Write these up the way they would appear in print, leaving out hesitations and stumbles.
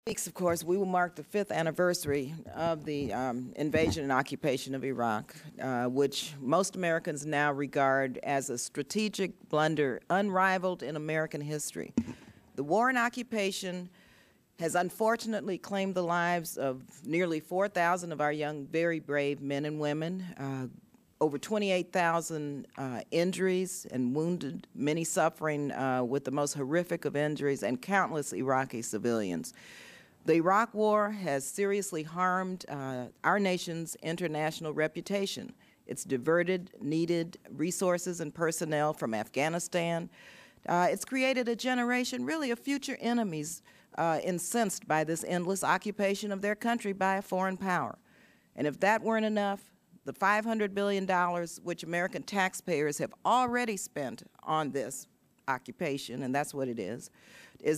Weeks, of course, we will mark the 5th anniversary of the invasion and occupation of Iraq, which most Americans now regard as a strategic blunder unrivaled in American history. The war and occupation has unfortunately claimed the lives of nearly 4,000 of our young, very brave men and women, over 28,000 injuries and wounded, many suffering with the most horrific of injuries, and countless Iraqi civilians. The Iraq War has seriously harmed our nation's international reputation. It's diverted needed resources and personnel from Afghanistan. It's created a generation, really, of future enemies incensed by this endless occupation of their country by a foreign power. And if that weren't enough, the $500 billion which American taxpayers have already spent on this occupation, and that's what it is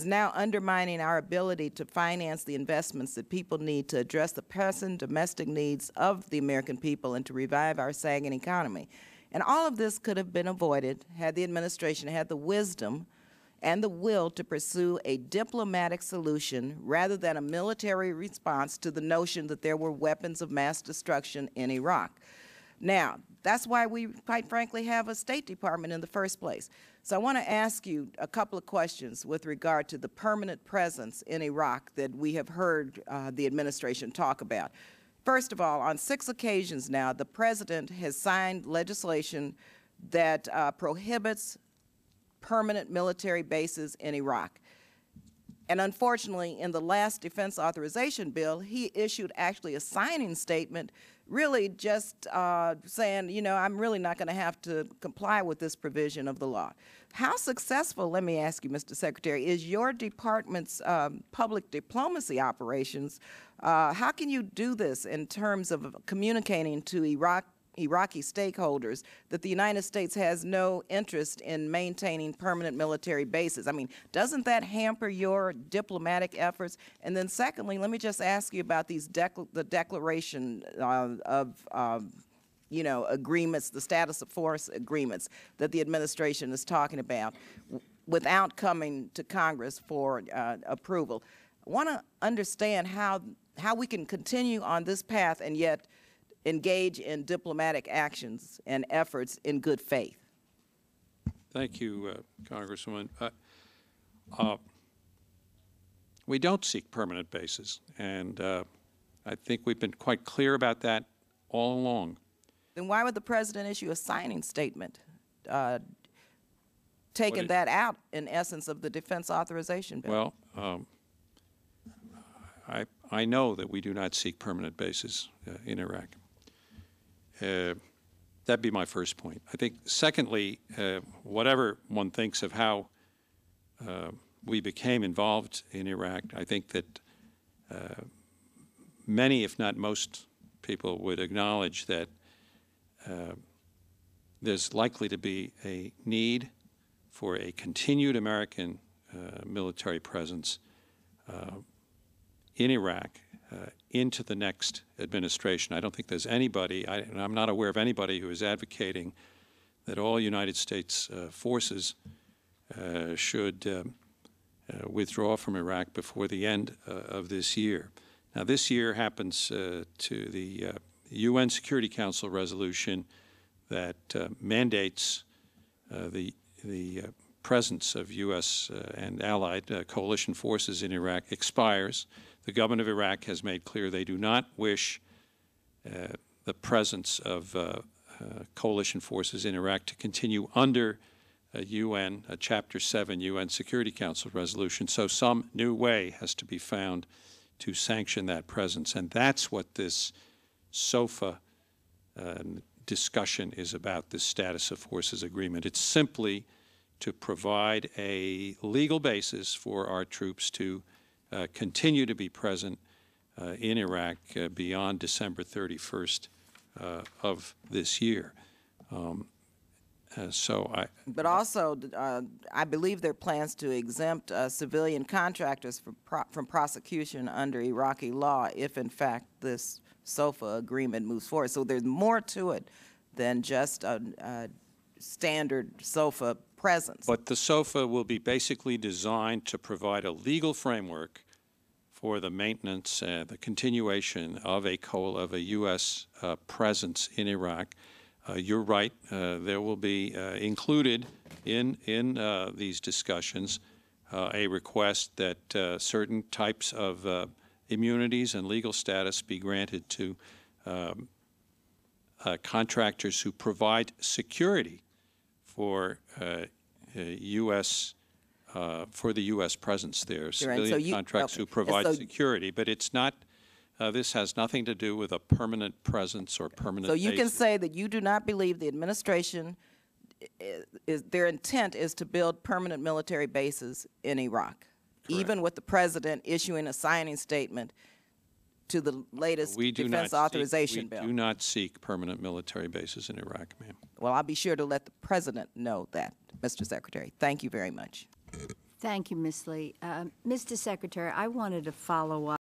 now undermining our ability to finance the investments that people need to address the pressing domestic needs of the American people and to revive our sagging economy. And all of this could have been avoided had the administration had the wisdom and the will to pursue a diplomatic solution rather than a military response to the notion that there were weapons of mass destruction in Iraq. Now, that's why we, quite frankly, have a State Department in the first place. So I want to ask you a couple of questions with regard to the permanent presence in Iraq that we have heard the administration talk about. First of all, on 6 occasions now, the President has signed legislation that prohibits permanent military bases in Iraq. And unfortunately, in the last defense authorization bill, he issued actually a signing statement really just saying, you know, I'm really not going to have to comply with this provision of the law. How successful, let me ask you, Mr. Secretary, is your department's public diplomacy operations? How can you do this in terms of communicating to Iraqi stakeholders that the United States has no interest in maintaining permanent military bases? I mean, doesn't that hamper your diplomatic efforts? And then secondly, let me just ask you about these the declaration of you know, agreements, the status of force agreements that the administration is talking about without coming to Congress for approval. I want to understand how we can continue on this path and yet engage in diplomatic actions and efforts in good faith. Thank you, Congresswoman. We don't seek permanent bases, and I think we've been quite clear about that all along. Then why would the President issue a signing statement taking that out, in essence, of the defense authorization bill? Well, I know that we do not seek permanent bases in Iraq. That'd be my first point. I think, secondly, whatever one thinks of how we became involved in Iraq, I think that many, if not most people, would acknowledge that there's likely to be a need for a continued American military presence in Iraq into the next administration. I don't think there's anybody, and I'm not aware of anybody who is advocating that all United States forces should withdraw from Iraq before the end of this year. Now, this year happens to the UN Security Council resolution that mandates the presence of U.S. and allied coalition forces in Iraq expires. The government of Iraq has made clear they do not wish the presence of coalition forces in Iraq to continue under a Chapter 7 UN Security Council resolution. So some new way has to be found to sanction that presence. And that's what this SOFA discussion is about, this status of forces agreement. It's simply to provide a legal basis for our troops to continue to be present in Iraq beyond December 31st of this year. But also, I believe there are plans to exempt civilian contractors from prosecution under Iraqi law if, in fact, this SOFA agreement moves forward. So there's more to it than just a standard SOFA presence. But the SOFA will be basically designed to provide a legal framework for the maintenance, the continuation of a U.S. Presence in Iraq. You're right. There will be included in these discussions a request that certain types of immunities and legal status be granted to contractors who provide security for U.S. For the U.S. presence there, civilian contracts who provide security, but it's not. This has nothing to do with a permanent presence or permanent. So you basis. can say that you do not believe the administration their intent is to build permanent military bases in Iraq, correct, even with the president issuing a signing statement to the latest defense authorization bill. We do not seek permanent military bases in Iraq, ma'am. Well, I'll be sure to let the president know that, Mr. Secretary. Thank you very much. Thank you, Ms. Lee. Mr. Secretary, I wanted to follow up